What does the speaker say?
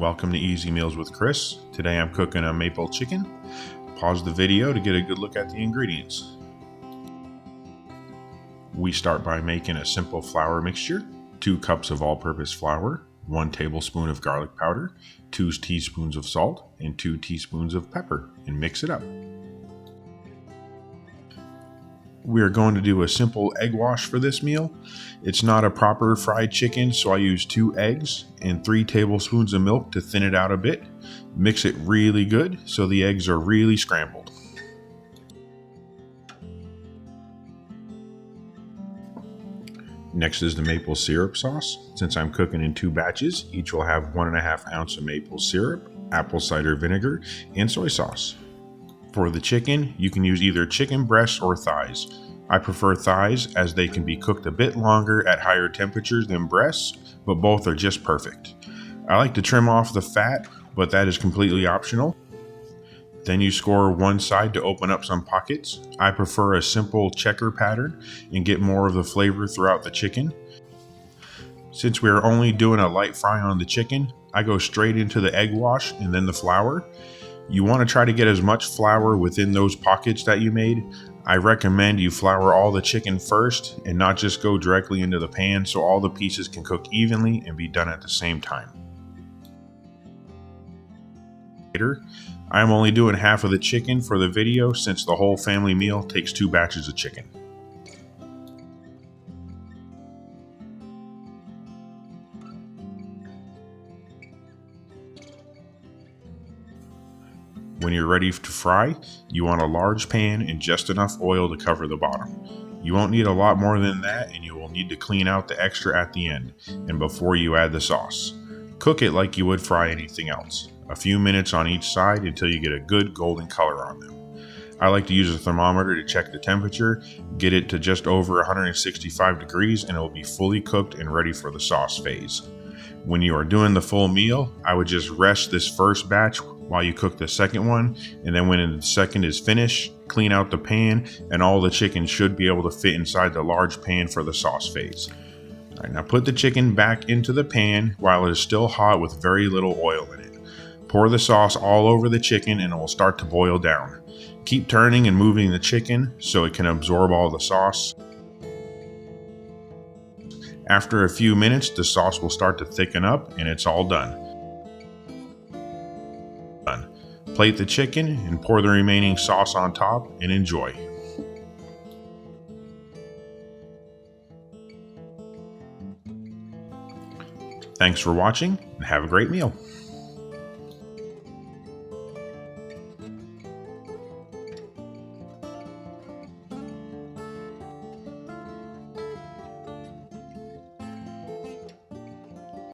Welcome to Easy Meals with Chris. Today I'm cooking a maple chicken. Pause the video to get a good look at the ingredients. We start by making a simple flour mixture. 2 cups of all-purpose flour, 1 tablespoon of garlic powder, 2 teaspoons of salt, and 2 teaspoons of pepper, and mix it up. We are going to do a simple egg wash for this meal. It's not a proper fried chicken, so I use 2 eggs and 3 tablespoons of milk to thin it out a bit. Mix it really good so the eggs are really scrambled. Next is the maple syrup sauce. Since I'm cooking in 2 batches, each will have 1.5 ounces of maple syrup, apple cider vinegar, and soy sauce. For the chicken, you can use either chicken breasts or thighs. I prefer thighs as they can be cooked a bit longer at higher temperatures than breasts, but both are just perfect. I like to trim off the fat, but that is completely optional. Then you score one side to open up some pockets. I prefer a simple checker pattern and get more of the flavor throughout the chicken. Since we are only doing a light fry on the chicken, I go straight into the egg wash and then the flour. You want to try to get as much flour within those pockets that you made. I recommend you flour all the chicken first and not just go directly into the pan so all the pieces can cook evenly and be done at the same time. Later, I am only doing half of the chicken for the video since the whole family meal takes 2 batches of chicken. When you're ready to fry, you want a large pan and just enough oil to cover the bottom. You won't need a lot more than that, and you will need to clean out the extra at the end and before you add the sauce. Cook it like you would fry anything else. A few minutes on each side until you get a good golden color on them. I like to use a thermometer to check the temperature, get it to just over 165 degrees, and it will be fully cooked and ready for the sauce phase. When you are doing the full meal, I would just rest this first batch while you cook the second one, and then when the second is finished, clean out the pan, and all the chicken should be able to fit inside the large pan for the sauce phase. Alright, now put the chicken back into the pan while it is still hot with very little oil in it. Pour the sauce all over the chicken and it will start to boil down. Keep turning and moving the chicken so it can absorb all the sauce. After a few minutes, the sauce will start to thicken up and it's all done. Plate the chicken and pour the remaining sauce on top and enjoy. Thanks for watching and have a great meal.